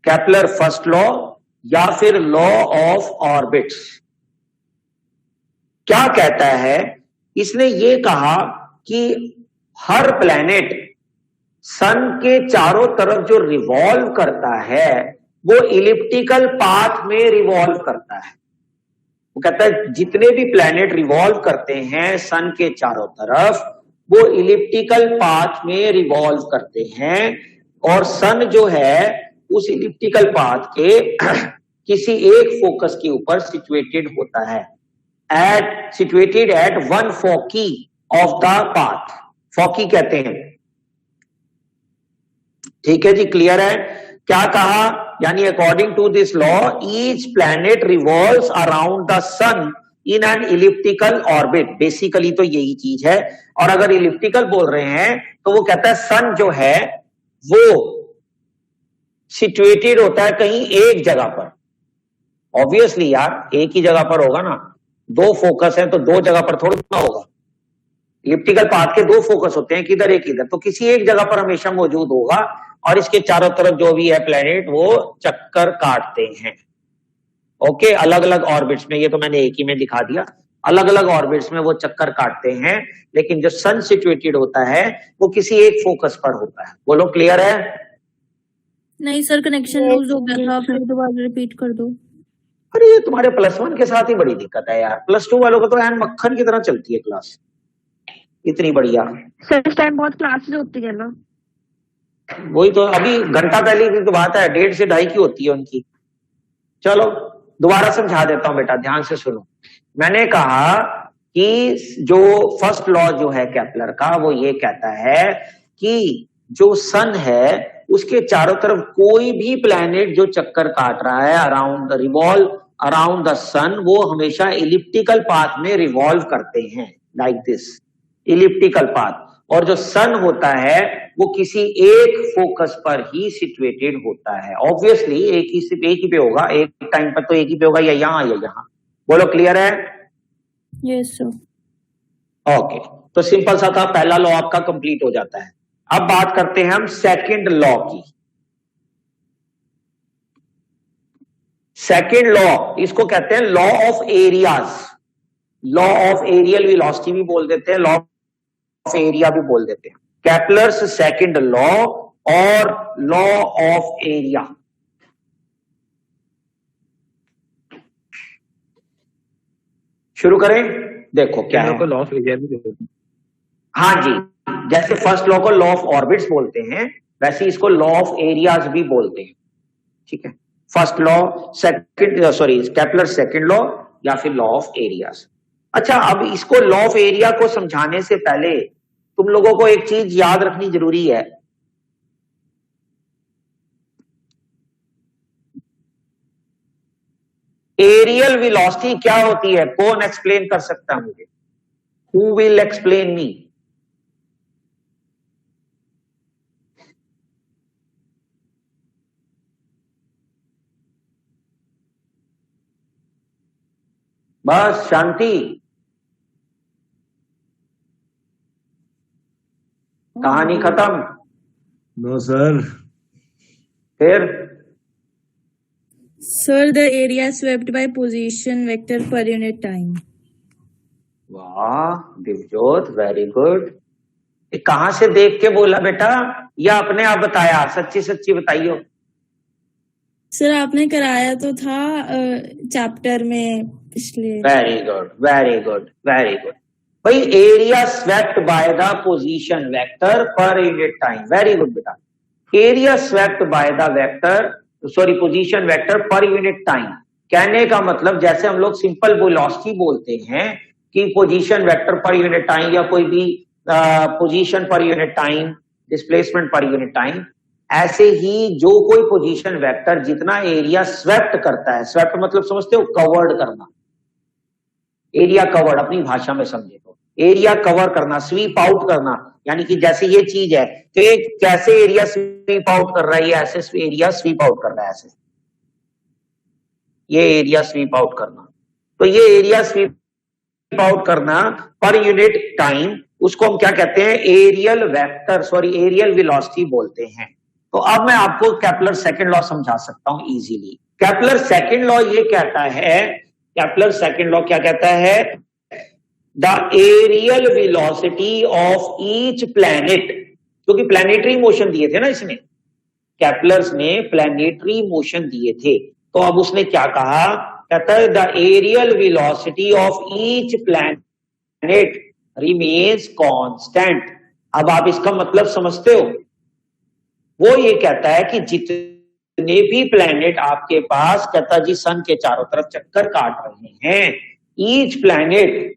कैपलर first law या फिर लॉ ऑफ ऑर्बिट्स। क्या कहता है? इसने ये कहा कि हर प्लैनेट सन के चारों तरफ जो रिवॉल्व करता है वो इलिप्टिकल पाथ में रिवॉल्व करता है। वो कहता है जितने भी प्लैनेट रिवॉल्व करते हैं सन के चारों तरफ, वो इलिप्टिकल पाथ में रिवॉल्व करते हैं, और सन जो है उस इलिप्टिकल पाथ के किसी एक फोकस के ऊपर सिचुएटेड होता है, situated at one foci of the path, foci कहते हैं। ठीक है जी, क्लियर है? क्या कहा? यानी according to this law each planet revolves around the sun in an elliptical orbit. Basically तो यही चीज है। और अगर इलिप्टिकल बोल रहे हैं तो वो कहता है सन जो है वो सिचुएटेड होता है कहीं एक जगह पर। ऑब्वियसली यार, एक ही जगह पर होगा ना, 2 फोकस है तो 2 जगह पर थोड़ा ना होगा। इलिप्टिकल पाथ के 2 फोकस होते हैं, किधर एक इधर, तो किसी एक जगह पर हमेशा मौजूद होगा, और इसके चारों तरफ जो भी है प्लेनेट वो चक्कर काटते हैं। ओके, अलग अलग ऑर्बिट्स में, ये तो मैंने एक ही में दिखा दिया, अलग अलग ऑर्बिट्स में वो चक्कर काटते हैं, लेकिन जो सन सिचुएटेड होता है वो किसी एक फोकस पर होता है। बोलो, क्लियर है? नहीं सर, कनेक्शन लूज हो गया था, फिर दोबारा रिपीट कर दो। अरे ये तुम्हारे +1 के साथ ही बड़ी दिक्कत है यार, +2 वालों को तो एन मक्खन की तरह चलती है क्लास, इतनी बढ़िया। सर इस टाइम बहुत क्लासेस होती है ना। वही तो, अभी घंटा पहले की तो बात है, 1:30 से 2:30 की होती है उनकी। चलो दोबारा समझा देता हूं बेटा, ध्यान से सुनो। मैंने कहा कि जो फर्स्ट लॉ जो है कैपलर का, वो ये कहता है कि जो सन है उसके चारों तरफ कोई भी प्लैनेट जो चक्कर काट रहा है around the revolve around the sun, वो हमेशा इलिप्टिकल पाथ में रिवॉल्व करते हैं, लाइक दिस इलिप्टिकल पाथ। और जो सन होता है वो किसी एक फोकस पर ही सिचुएटेड होता है। ऑब्वियसली एक ही पे होगा, एक टाइम पर तो एक ही पे होगा, या यहां या यहां। बोलो, क्लियर है? Yes sir. ओके, तो सिंपल सा था, पहला लॉ आपका कंप्लीट हो जाता है। अब बात करते हैं हम सेकंड लॉ की। सेकंड लॉ, इसको कहते हैं law of areas, law of areal velocity भी बोल देते हैं, लॉ ऑफ एरिया भी बोल देते हैं। कैपलर्स सेकंड लॉ और लॉ ऑफ एरिया। शुरू करें? देखो क्या है, लॉ ऑफ एरिया भी बोलते हैं। हाँ जी, जैसे फर्स्ट लॉ को लॉ ऑफ ऑर्बिट्स बोलते हैं, वैसे इसको लॉ ऑफ एरियाज भी बोलते हैं। ठीक है, फर्स्ट लॉ, कैपलर सेकंड लॉ या फिर लॉ ऑफ एरियाज। अच्छा, अब इसको लॉ ऑफ एरिया को समझाने से पहले तुम लोगों को एक चीज याद रखनी जरूरी है। एरियल वेलोसिटी क्या होती है? कौन एक्सप्लेन कर सकता है मुझे? Who will explain me? बस शांति। कहानी खत्म। No sir. फिर Sir, the area swept by position vector per unit time. वाह दिवजोत, वेरी गुड। ये कहां से देख के बोला बेटा, या अपने आप बताया? सच्ची सच्ची बताइयो। सर आपने कराया तो था चैप्टर में पिछले। Very good, very good, very good. भाई area swept by the position vector per unit time, very good बेटा। Area swept by the vector, sorry position vector per unit time. कहने का मतलब जैसे हम लोग सिंपल वेलोसिटी बोलते हैं कि position vector per unit time, या कोई भी पोजीशन पर यूनिट टाइम, डिस्प्लेसमेंट पर यूनिट टाइम, ऐसे ही जो कोई पोजीशन वेक्टर जितना एरिया स्वेप्ट करता है, स्वेप्ट मतलब समझते हो, कवर्ड करना, एरिया कवर्ड अपनी भाषा में समझे तो एरिया कवर करना, स्वीप आउट करना, यानी कि जैसे ये चीज है तो ये कैसे एरिया स्वीप आउट कर रहा है, ये ऐसे एरिया स्वीप आउट कर रहा है, ऐसे ये एरिया स्वीप आउट करना। तो ये एरिया स्वीप आउट करना पर यूनिट टाइम, उसको हम क्या कहते हैं? Areal vector, sorry areal velocity बोलते हैं। तो अब मैं आपको केपलर सेकंड लॉ समझा सकता हूं इजीली। केपलर सेकंड लॉ ये कहता है, केपलर सेकंड लॉ क्या कहता है? The areal velocity of each planet, क्योंकि प्लैनेटरी मोशन दिए थे ना इसने, केपलर्स ने प्लैनेटरी मोशन दिए थे, तो अब उसने क्या कहा? कहता है the areal velocity of each planet remains constant. अब आप इसका मतलब समझते हो? वो ये कहता है कि जितने भी प्लैनेट आपके पास, कहता जी सन के चारों तरफ चक्कर काट रहे हैं, each planet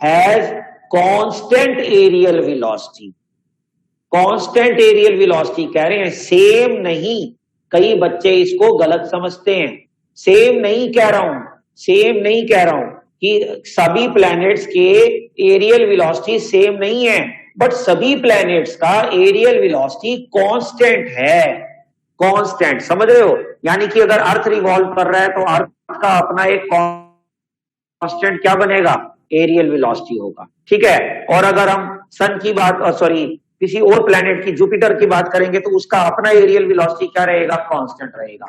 has constant areal velocity. Constant areal velocity कह रहे हैं, सेम नहीं। कई बच्चे इसको गलत समझते हैं। सेम नहीं कह रहा हूं, सेम नहीं कह रहा हूं कि सभी प्लैनेट्स के एरियल वेलोसिटी सेम नहीं है, बट सभी प्लैनेट्स का एरियल वेलोसिटी कांस्टेंट है। कांस्टेंट समझ रहे हो? यानी कि अगर अर्थ रिवॉल्व कर रहा है तो अर्थ का अपना एक कांस्टेंट क्या बनेगा? एरियल वेलोसिटी होगा, ठीक है। और अगर हम सन की बात, सॉरी किसी और प्लैनेट की, जुपिटर की बात करेंगे तो उसका अपना एरियल वेलोसिटी क्या रहेगा? कांस्टेंट रहेगा।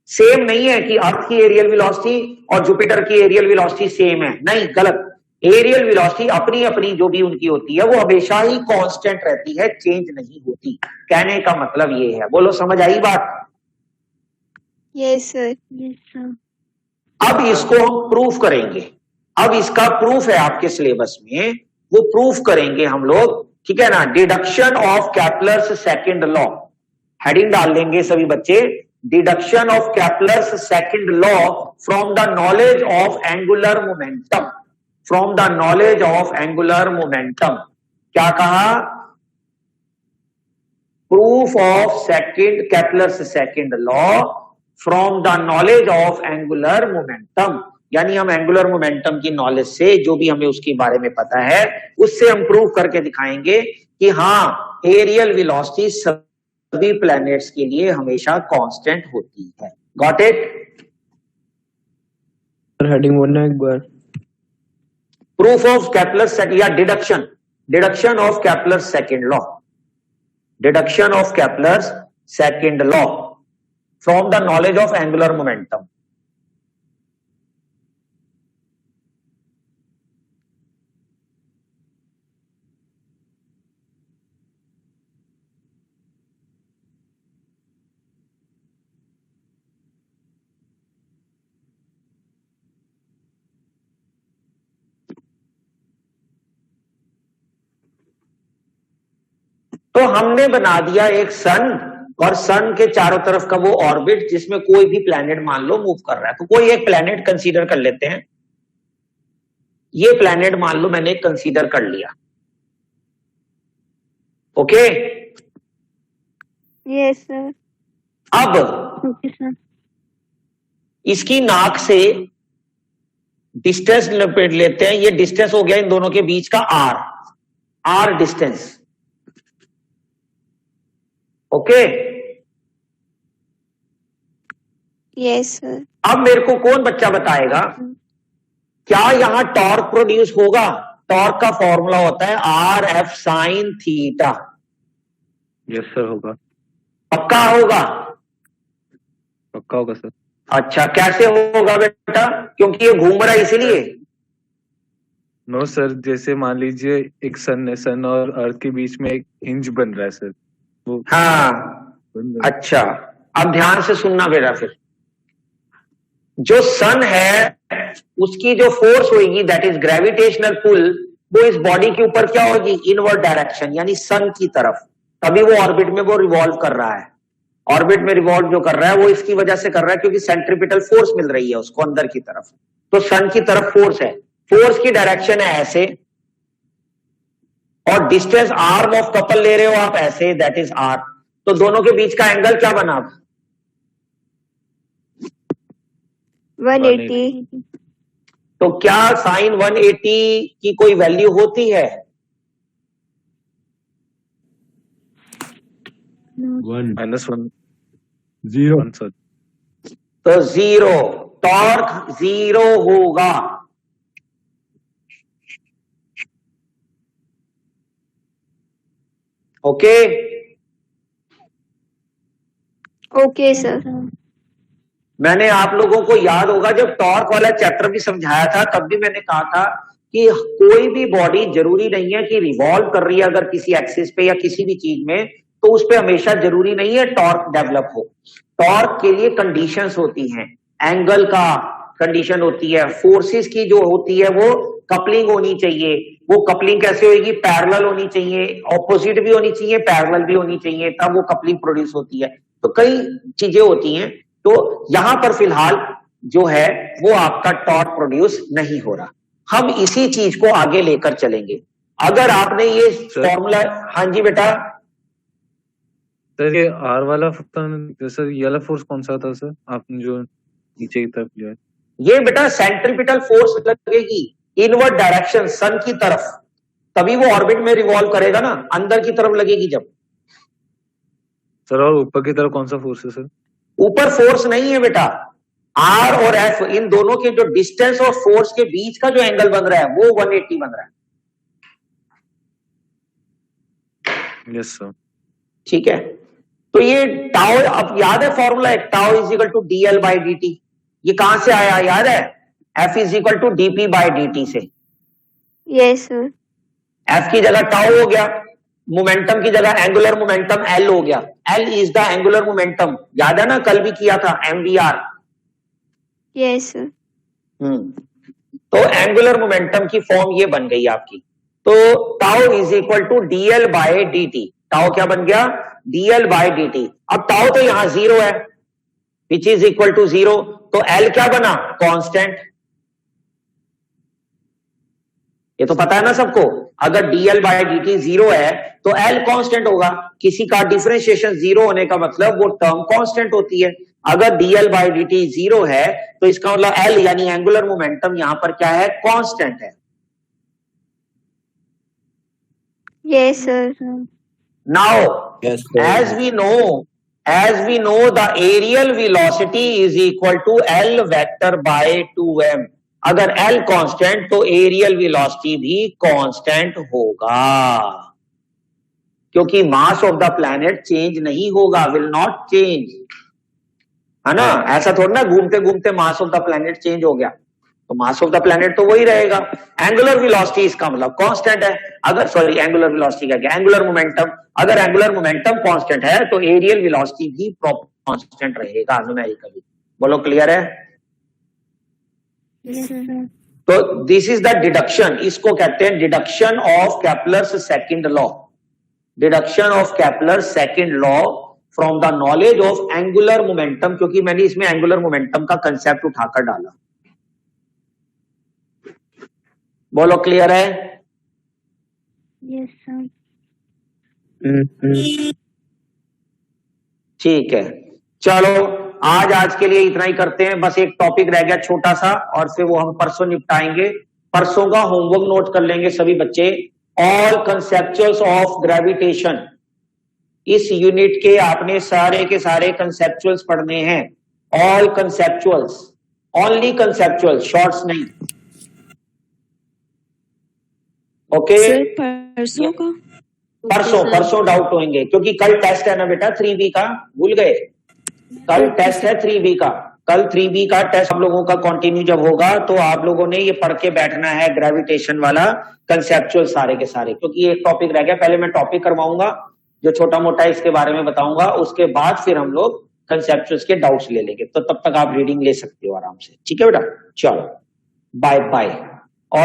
सेम नहीं है कि अर्थ की एरियल वेलोसिटी और जुपिटर की एरियल वेलोसिटी सेम है, नहीं, गलत। एरियल वेलोसिटी अपनी अपनी जो भी उनकी होती है वो हमेशा ही कांस्टेंट रहती है, चेंज नहीं होती। कहने का मतलब ये है। बोलो समझ आई बात? Yes sir. अब इसको हम प्रूफ करेंगे। अब इसका प्रूफ है आपके सिलेबस में, वो प्रूफ करेंगे हम लोग, ठीक है ना? Deduction of Kepler's second law, heading डाल लेंगे सभी बच्चे, deduction of Kepler's second law from the knowledge of angular momentum, from the knowledge of angular momentum. क्या कहा? Proof of second Kepler's second law from the knowledge of angular momentum, यानी हम angular momentum की knowledge से, जो भी हमें उसके बारे में पता है, उससे हम प्रूव करके दिखाएंगे कि हाँ एरियल वेलोसिटी सभी प्लैनेट्स के लिए हमेशा कांस्टेंट होती है। Got it? हेडिंग बोलना एक बार। प्रूफ ऑफ केपलर्स सेकंड, या deduction, deduction of Kepler's second law, deduction of Kepler's second law from the knowledge of angular momentum. तो हमने बना दिया एक सन, और सन के चारों तरफ का वो ऑर्बिट जिसमें कोई भी प्लैनेट मान लो मूव कर रहा है। तो कोई एक प्लैनेट कंसीडर कर लेते हैं। ये प्लैनेट मान लो मैंने कंसीडर कर लिया, ओके? Yes sir. अब ओके सर। इसकी नाक से डिस्टेंस लपेट लेते हैं। ये डिस्टेंस हो गया इन दोनों के बीच का R distance, okay? Yes sir. अब मेरे को कौन बच्चा बताएगा क्या यहाँ टॉर्क प्रोड्यूस होगा? टॉर्क का फॉर्मूला होता है R F sine theta. Yes sir, होगा, पक्का होगा? पक्का होगा सर। अच्छा, कैसे होगा बेटा? क्योंकि ये घूम रहा है इसीलिए। नो सर, जैसे मान लीजिए एक सन है, सन और अर्थ के बीच में एक हिंज बन रहा है सर, वो हाँ, बन रहा है। अच्छा, अब ध्यान से सुनना बेटा। फिर जो सन है उसकी जो फोर्स होगी दैट इज ग्रेविटेशनल पुल, वो इस बॉडी के ऊपर क्या होगी? इनवर्ड डायरेक्शन, यानी सन की तरफ। तभी वो ऑर्बिट में वो रिवॉल्व कर रहा है। ऑर्बिट में रिवॉल्व जो कर रहा है वो इसकी वजह से कर रहा है क्योंकि सेंट्रीपिटल फोर्स मिल रही है उसको अंदर की तरफ। तो सन की तरफ फोर्स है, फोर्स की डायरेक्शन है ऐसे, और डिस्टेंस आर्म ऑफ कपल ले रहे हो आप ऐसे, दैट इज आर। तो दोनों के बीच का एंगल क्या बना? 180। तो क्या साइन 180 की कोई वैल्यू होती है? -1 0 1 सर। तो जीरो, टॉर्क जीरो होगा। Okay, okay sir. मैंने आप लोगों को याद होगा जब टॉर्क वाला चैप्टर भी समझाया था तब भी मैंने कहा था कि कोई भी बॉडी जरूरी नहीं है कि रिवॉल्व कर रही है अगर किसी एक्सिस पे या किसी भी चीज में, तो उस पे हमेशा जरूरी नहीं है टॉर्क डेवलप हो। टॉर्क के लिए कंडीशंस होती हैं, एंगल का कंडीशन होती है, फोर्सेस की जो होती है वो कपलिंग होनी चाहिए। वो कपलिंग कैसे होगी? पैरेलल होनी चाहिए, ऑपोजिट भी होनी चाहिए, पैरेलल भी होनी चाहिए, तब वो कपलिंग प्रोड्यूस होती है। तो कई चीजें होती हैं। तो यहां पर फिलहाल जो है वो आपका टॉर्क प्रोड्यूस नहीं हो रहा। हम इसी चीज को आगे लेकर चलेंगे। अगर आपने ये फॉर्मूला, हाँ जी बेटा, सर ये आर वाला सर, ये वाला फोर्स कौन सा था सर, आपने जो नीचे की तरफ लिया है? ये बेटा सेंट्रीपिटल फोर्स लगेगी इनवर्ड डायरेक्शन सन की तरफ, तभी वो ऑर्बिट में रिवॉल्व करेगा ना, अंदर की तरफ लगेगी जब। सर और ऊपर की तरफ कौन सा फोर्स है सर? ऊपर फोर्स नहीं है बेटा, आर और एफ, इन दोनों के जो डिस्टेंस और फोर्स के बीच का जो एंगल बन रहा है वो 180 बन रहा है। Yes sir. ठीक है, तो ये टाउ, अब याद है फॉर्मूला एक, tau is equal to dL by d t. ये कहां से आया याद है? F is equal to dp by d t से। Yes sir. एफ की जगह टाउ हो गया, मोमेंटम की जगह एंगुलर मोमेंटम एल हो गया। L is the angular momentum, याद है ना, कल भी किया था, एमवीआर। Yes sir. तो एंगुलर मोमेंटम की फॉर्म ये बन गई आपकी। तो tau is equal to DL by D T. Tau क्या बन गया? DL by D T. अब टाउ तो यहां जीरो है, which is equal to zero, तो एल क्या बना? कांस्टेंट। ये तो पता है ना सबको, अगर DL by D T zero है तो एल कांस्टेंट होगा। किसी का डिफरेंशिएशन जीरो होने का मतलब वो टर्म कांस्टेंट होती है। अगर DL by D T zero है तो इसका मतलब एल यानी एंगुलर मोमेंटम यहां पर क्या है? कांस्टेंट है। Yes sir. Now Yes, sir. as we know the aerial velocity is equal to L vector by 2m। अगर L कांस्टेंट तो एरियल वेलोसिटी भी कांस्टेंट होगा, क्योंकि मास ऑफ द प्लैनेट चेंज नहीं होगा, विल नॉट चेंज, है ना। ऐसा थोड़ा ना घूमते घूमते मास ऑफ द प्लैनेट चेंज हो गया, तो मास ऑफ द प्लैनेट तो वही रहेगा। एंगुलर वेलोसिटी इसका मतलब कांस्टेंट है। अगर सॉरी एंगुलर वेलोसिटी का क्या, एंगुलर मोमेंटम, अगर एंगुलर मोमेंटम कांस्टेंट है तो एरियल वेलोसिटी भी कांस्टेंट रहेगा न्यूमेरिकली। बोलो क्लियर है? Yes sir. तो दिस इज द डिडक्शन, इसको कहते हैं deduction of Kepler's second law. Deduction of Kepler's second law from the knowledge of angular momentum, क्योंकि मैंने इसमें एंगुलर मोमेंटम का कंसेप्ट उठाकर डाला। बोलो क्लियर है? Yes sir. ठीक है, चलो आज के लिए इतना ही करते हैं। बस एक टॉपिक रह गया छोटा सा, और फिर वो हम परसों निपटाएंगे। परसों का होमवर्क नोट कर लेंगे सभी बच्चे। ऑल कंसेप्चुअल्स ऑफ ग्रेविटेशन, इस यूनिट के आपने सारे के सारे कंसेप्चुअल्स पढ़ने हैं। ऑल कंसेप्चुअल्स, ओनली कंसेप्चुअल, शॉर्ट्स नहीं। ओके सर परसों का परसों डाउट होंगे क्योंकि कल टेस्ट है ना बेटा 3B का, भूल गए? कल टेस्ट है 3B का, कल 3B का टेस्ट आप लोगों का कंटिन्यू जब होगा तो आप लोगों ने ये पढ़ के बैठना है ग्रेविटेशन वाला कंसेप्चुअल सारे के सारे, क्योंकि ये एक टॉपिक रह गया। पहले मैं टॉपिक करवाऊंगा जो छोटा मोटा इसके बारे में बताऊंगा, उसके बाद फिर हम लोग कंसेप्चुअल्स के डाउट्स ले लेंगे। तो तब तक आप रीडिंग ले सकते हो आराम से, ठीक है बेटा? चलो बाय बाय।